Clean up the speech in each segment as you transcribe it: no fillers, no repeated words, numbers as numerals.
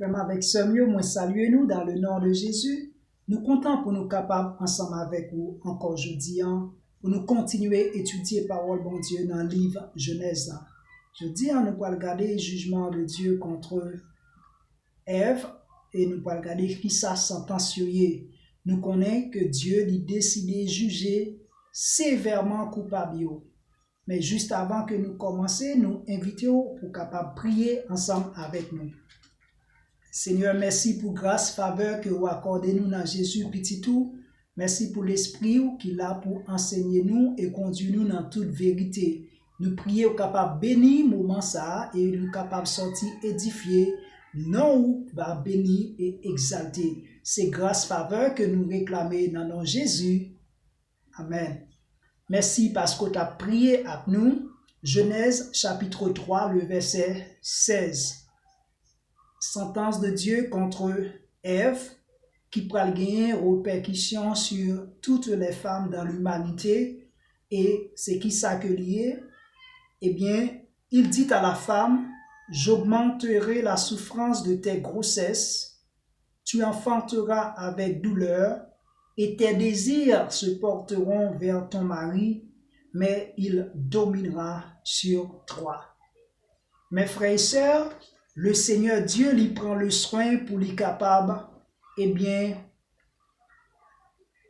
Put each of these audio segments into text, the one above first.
Vraiment avec ce mieux, moi saluez nous dans le nom de Jésus. Nous comptons pour nous capables ensemble avec vous encore aujourd'hui pour nous continuer à étudier parole bon Dieu dans le livre Genèse. Jeudi, nous allons regarder le jugement de Dieu contre Ève et nous allons regarder qui ça sentencié. Nous connaissons que Dieu a décidé de juger sévèrement coupable. Mais juste avant que nous commencions, nous invitons pour capable prier ensemble avec nous. Seigneur, merci pour grâce, faveur que vous accordez nous dans Jésus petit tout. Merci pour l'esprit qui est là pour enseigner nous et conduire nous dans toute vérité. Nous prions capable bénir moment ça et nous capable sortir édifier, non va bénir et exalter. C'est grâce, faveur que nous réclamons dans nom Jésus. Amen. Merci parce que tu as prié avec nous. Genèse chapitre 3, le verset 16. Sentence de Dieu contre Ève qui pourra gagner répercussion sur toutes les femmes dans l'humanité. Et c'est qui ça que lié? Eh bien, il dit à la femme, j'augmenterai la souffrance de tes grossesses, tu enfanteras avec douleur, et tes désirs se porteront vers ton mari, mais il dominera sur toi. Mes frères et sœurs, le Seigneur Dieu lui prend le soin pour lui capable, eh bien,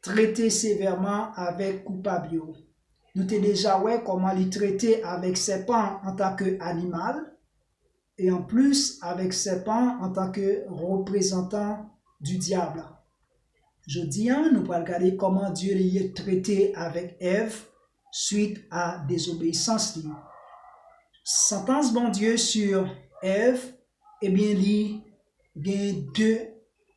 traiter sévèrement avec coupable. Nous t'ai déjà vu comment il traitait avec serpent en tant qu'animal, et en plus avec serpent en tant que représentant du diable. Jeudi, nous allons regarder comment Dieu l'a traité avec Ève suite à désobéissance. Sentence bon Dieu sur Ève, eh bien, il y a deux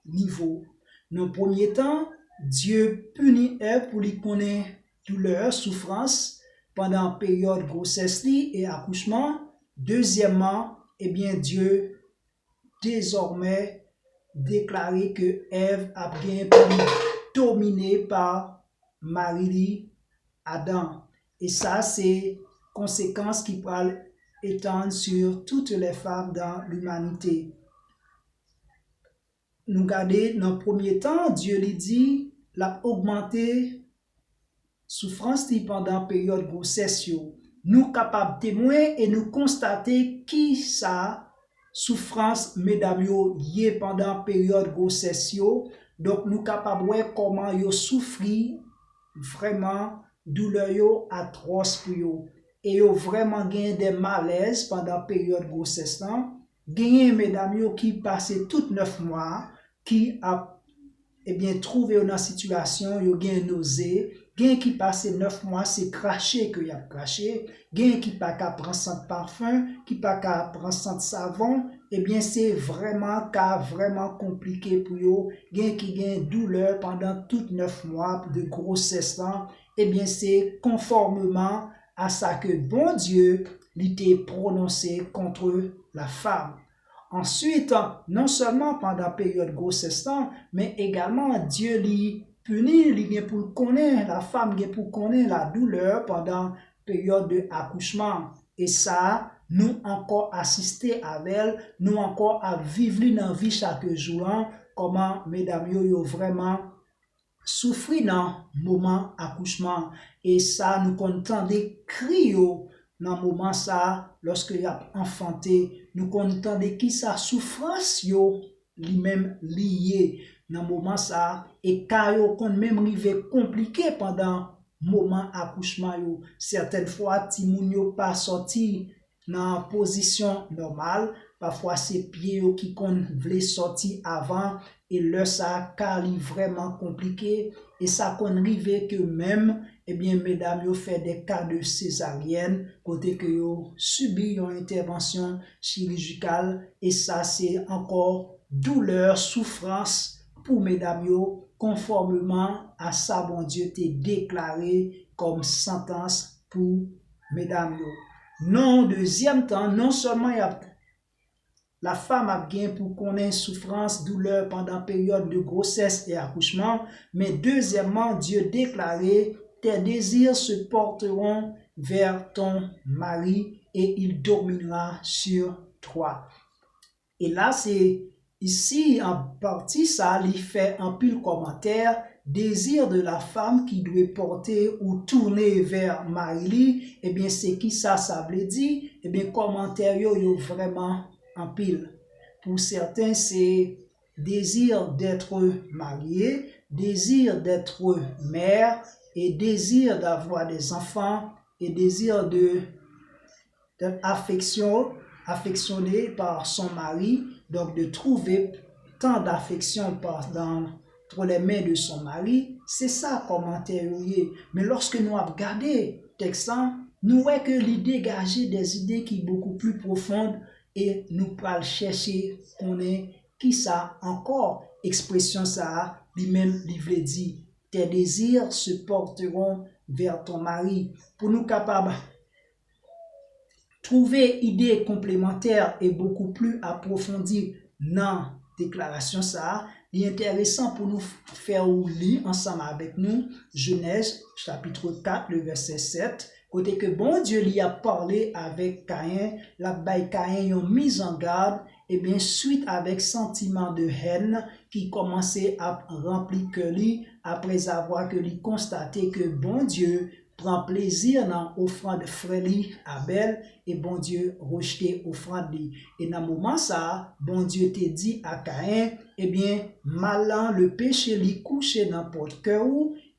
niveaux. Dans le premier temps, Dieu punit Ève pour lui connaître douleur, souffrance pendant la période grossesse et accouchement. Deuxièmement, eh bien, Dieu désormais déclaré que Ève a bien été dominée par Marie Adam. Et ça, c'est conséquences qui peuvent étendre sur toutes les femmes dans l'humanité. Nous regardons dans le premier temps, Dieu lui dit, l'a augmenté souffrance pendant la période grossesse. Nous capables de témoigner et nous constater qui ça souffrance mesdames yo yé pendant la période grossesse. Donc nous capables de voir comment yo souffri vraiment douleur yo atroce pour yo. Et yo vraiment gagné des malaises pendant la période grossesse. Gagné mesdames yo qui passé toutes 9 mois qui a eh bien trouvé dans situation yo gagné nausée. Gen qui passe 9 mois, c'est cracher que y a craché. Gen qui pas qu'à prendre sans parfum, qui pas qu'à prendre sans savon, eh bien c'est vraiment compliqué pour yo. Gen qui gagne douleur pendant toutes 9 mois de grossesse, eh bien c'est conformément à ça que bon Dieu l'était prononcé contre la femme. Ensuite, non seulement pendant la période grossesse, mais également Dieu lui punir, il vient pour connaître la femme, vient pour connaître la douleur pendant la période de accouchement. Et ça, nous encore assister avec elle, nous encore à vivre dans la vie chaque jour, comment mesdames yo vraiment souffrir dans le moment accouchement. Et ça, nous comptons des cris dans le moment ça, lorsque y a enfanté, nous comptons de qui sa souffrance yo lui-même lié dans le moment ça, et car yo kon même rive compliqué pendant moment accouchement yo. Certaines fois, ti moun yo pas sorti dans position normale, parfois c'est pieds yo qui kon vle sorti avant, et le ça car li vraiment compliqué, et ça kon rive que même eh bien mesdames yo fait des cas de césarienne côté que yo subi une intervention chirurgicale, et ça c'est encore douleur, souffrance pour mesdames yo, conformément à ça bon Dieu t'a déclaré comme sentence pour mesdames yo. Non, deuxième temps, non seulement la femme a bien pour connaître souffrance, douleur pendant la période de grossesse et accouchement, mais deuxièmement, Dieu déclaré tes désirs se porteront vers ton mari et il dominera sur toi. Et là, c'est ici, en partie, ça lui fait un pile commentaire, désir de la femme qui doit porter ou tourner vers Marie, eh bien, c'est qui ça veut dire? Eh bien, commentaire, yo vraiment en pile. Pour certains, c'est désir d'être marié, désir d'être mère, et désir d'avoir des enfants, et désir d'être affectionné par son mari, donc de trouver tant d'affection entre les mains de son mari, c'est ça commentaire. Mais lorsque nous avons regardé le texte, nous voyons que l'idée dégager des idées qui sont beaucoup plus profondes et nous allons chercher qu'on est qui ça encore expression ça lui-même lui dit tes désirs se porteront vers ton mari pour nous capables trouver idées complémentaires et beaucoup plus approfondies dans déclaration ça, il est intéressant pour nous faire lire ensemble avec nous Genèse chapitre 4 le verset 7 côté que bon Dieu lui a parlé avec Caïn, la baille Caïn ont mis en garde et bien suite avec sentiment de haine qui commençait à remplir que lui après avoir que lui constaté que bon Dieu prend plaisir dans l'offrande de frère Abel et bon Dieu rejeté offrande li. Et dans le moment ça, bon Dieu te dit à Caïn, eh bien, malin le péché li couché dans votre cœur,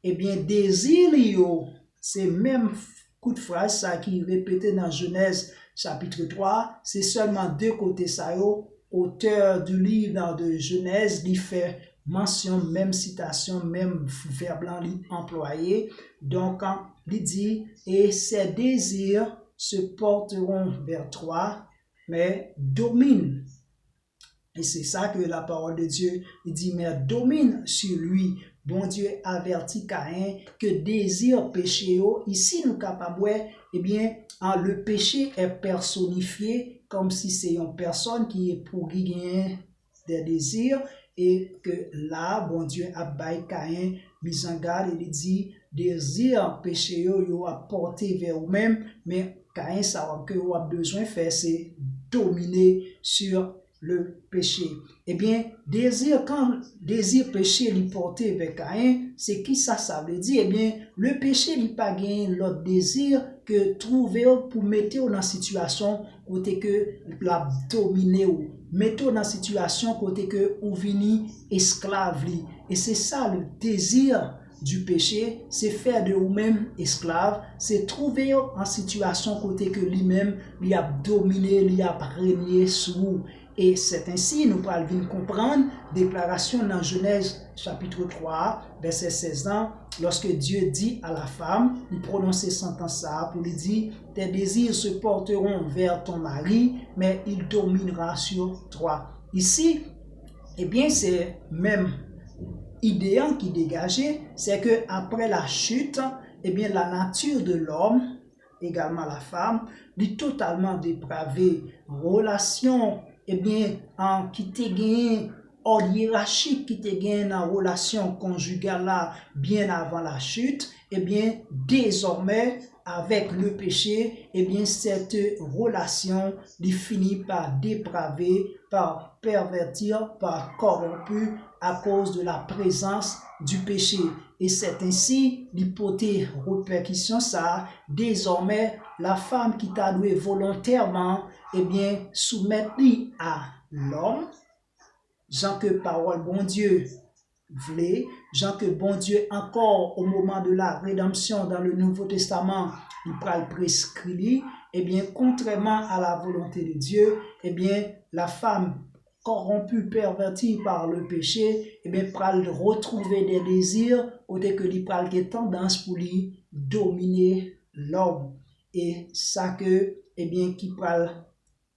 eh bien, désir li yo, c'est même coup de phrase ça qui est répété dans Genèse chapitre 3, c'est seulement deux côtés ça yo, auteur du livre de Genèse, il fait mention, même citation, même verbe employé. Donc, il dit, et ses désirs se porteront vers toi, mais domine. Et c'est ça que la parole de Dieu dit, mais domine sur lui. Bon Dieu avertit Caïn que désir péché, ici nous capables, eh bien, le péché est personnifié comme si c'est une personne qui est pour gagner des désirs et que là, bon Dieu a baillé Caïn, mis en garde et il dit, désir péché, yo a porté vers vous-même, mais Caïn, ça que vous avez besoin de faire, c'est dominer sur le péché. Eh bien, quand désir péché lui porté vers Caïn, c'est qui ça veut dire? Eh bien, le péché lui pas gagné l'autre désir que trouver pour mettre dans la situation côté que la dominer ou mettre dans la situation côté que ou vini esclave li. Et c'est ça le désir du péché, c'est faire de vous-même esclave, c'est trouver en situation côté que lui-même lui a dominé, lui a régné sur vous. Et c'est ainsi, nous pouvons comprendre, déclaration dans Genèse chapitre 3, verset 16 ans, lorsque Dieu dit à la femme, il prononce sentence ça pour lui dire, tes désirs se porteront vers ton mari, mais il dominera sur toi. Ici, eh bien, c'est même idéal qui dégageait, c'est que après la chute, eh bien, la nature de l'homme, également la femme, est totalement dépravée. Relation eh bien, qui te gagne ordre hiérarchique qui te gagne dans la relation conjugale là, bien avant la chute, eh bien, désormais, avec le péché, eh bien, cette relation finit par dépraver, par pervertir, par corrompu à cause de la présence du péché. Et c'est ainsi l'hypothèse répercussion ça, désormais, la femme qui t'a doué volontairement, eh bien, soumettre à l'homme, Jean que parole bon Dieu voulait, Jean que bon Dieu encore au moment de la rédemption dans le Nouveau Testament, il pral prescrit, eh bien, contrairement à la volonté de Dieu, eh bien, la femme corrompue, pervertie par le péché, eh bien, pral retrouver des désirs, au lieu que lui pral des tendances pour lui dominer l'homme. Et ça que, eh bien, qui pral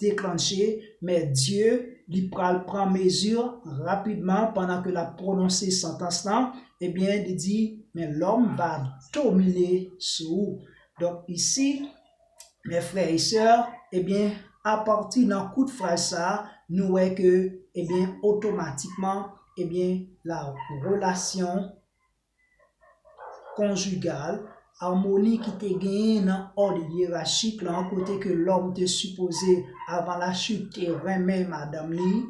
déclencher, mais Dieu lui prend mesure rapidement pendant que la prononcé sentence là, eh bien, il dit, mais l'homme va dominer sur vous. Donc ici, mes frères et sœurs, eh bien, à partir d'un coup de phrase ça, nous voyons que, eh bien, automatiquement, eh bien, la relation conjugale, harmonie qui te gagne dans l'ordre hiérarchique, là, en côté que l'homme te supposé avant la chute te remet madame li,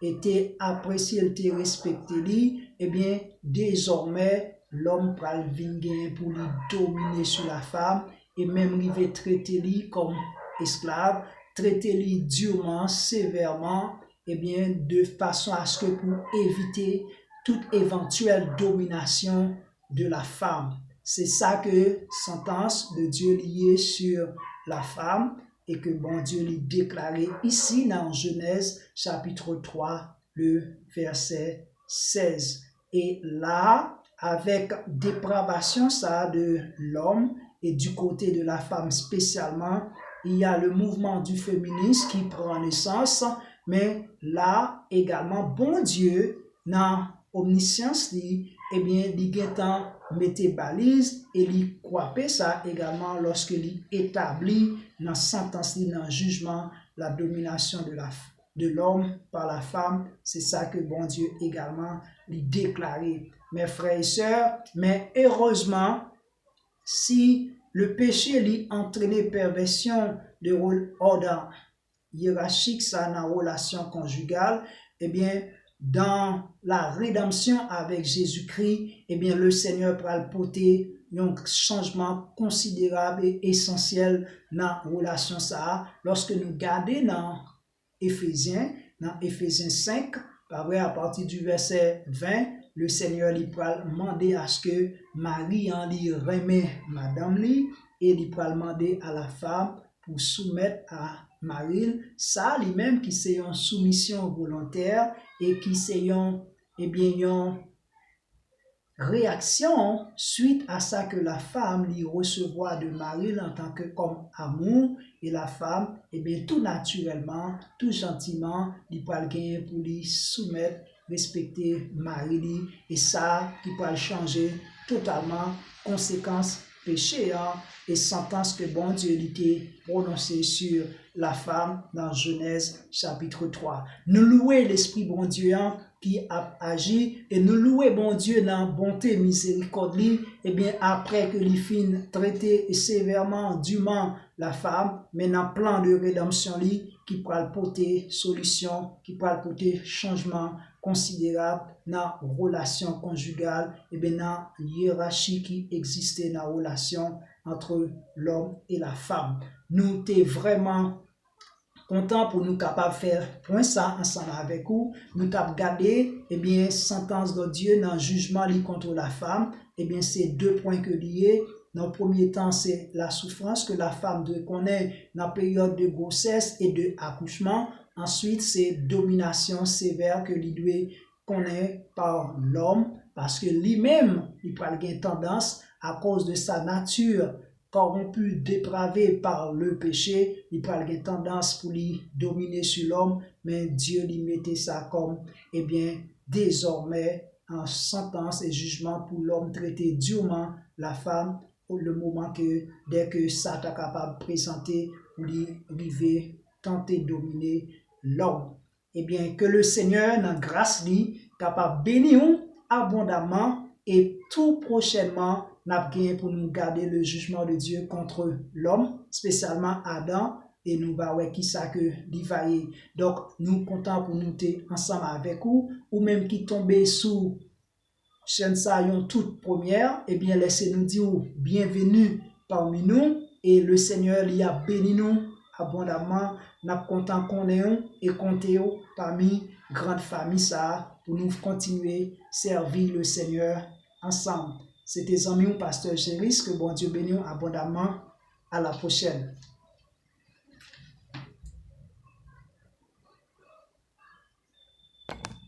était apprécié, il était respecté li, eh bien, désormais, l'homme pral vin gen pour lui dominer sur la femme, et même il va traiter lui comme esclave, traiter lui durement, sévèrement, eh bien, de façon à ce que pour éviter toute éventuelle domination de la femme. C'est ça que sentence de Dieu liée sur la femme et que bon Dieu lui déclaré ici dans Genèse chapitre 3, le verset 16. Et là, avec dépravation ça de l'homme et du côté de la femme spécialement, il y a le mouvement du féminisme qui prend naissance, mais là également, bon Dieu, dans omniscience, eh bien, il mette balise et il croit ça également lorsque il établit dans sentence, dans jugement, la domination de l'homme par la femme. C'est ça que bon Dieu également lui déclaré. Mes frères et sœurs, mais heureusement, si le péché lui entraîne perversion de ordre hiérarchique, ça dans la relation conjugale, eh bien, dans la rédemption avec Jésus-Christ, eh bien, le Seigneur va porter un changement considérable et essentiel dans la relation ça. Lorsque nous regardons dans Éphésiens 5, par vrai, à partir du verset 20, le Seigneur lui va demander à ce que Marie en lui remet madame lui, et il va demander à la femme pour soumettre à Marie, ça lui-même qui c'est une soumission volontaire et qui c'est une réaction suite à ça que la femme lui recevoir de Marie en tant que comme amour, et la femme, eh bien tout naturellement, tout gentiment, il va gagner pour lui soumettre, respecter Marie, et ça qui peut changer totalement conséquence péché et sentence que bon Dieu était prononcé sur la femme dans Genèse chapitre 3. Nous louons l'Esprit bon Dieu qui a agi et nous louons bon Dieu dans bonté miséricorde et bien après que les fin traité sévèrement dûment la femme, mais dans plan de rédemption qui pourra porter solution, qui pourra porter changement considérable dans la relation conjugale et bien dans la hiérarchie qui existait dans la relation entre l'homme et la femme. Nous sommes vraiment content pour nous capables de faire point ça ensemble avec vous. Nous avons gardé bien sentence de Dieu dans le jugement contre la femme. Et bien c'est deux points que liés. Dans le premier temps, c'est la souffrance que la femme doit connaître dans la période de grossesse et de accouchement. Ensuite, c'est domination sévère que lui doit connaître par l'homme parce que lui-même, il peut avoir tendance à cause de sa nature corrompu, dépravé par le péché, il peut avoir tendance pour lui dominer sur l'homme, mais Dieu lui mettait ça comme, eh bien, désormais, en sentence et jugement pour l'homme traiter durement la femme, pour le moment que, dès que Satan est capable de présenter, pour lui arriver, tenter de dominer l'homme. Eh bien, que le Seigneur, dans grâce lui, capable de bénir abondamment et tout prochainement, n'a gagné pour nous garder le jugement de Dieu contre l'homme, spécialement Adam, et nous va voir qui ça que l'Ivaïe. Donc, nous comptons pour nous être ensemble avec vous, ou même qui tombent sous chaîne ça yon toute première, eh bien, laissez-nous dire bienvenue parmi nous, et le Seigneur lui a béni nous abondamment, n'a content qu'on est et compter parmi grande famille ça, pour nous continuer à servir le Seigneur ensemble. C'était amis ou pasteur Géris, que bon Dieu bénisse abondamment. À la prochaine.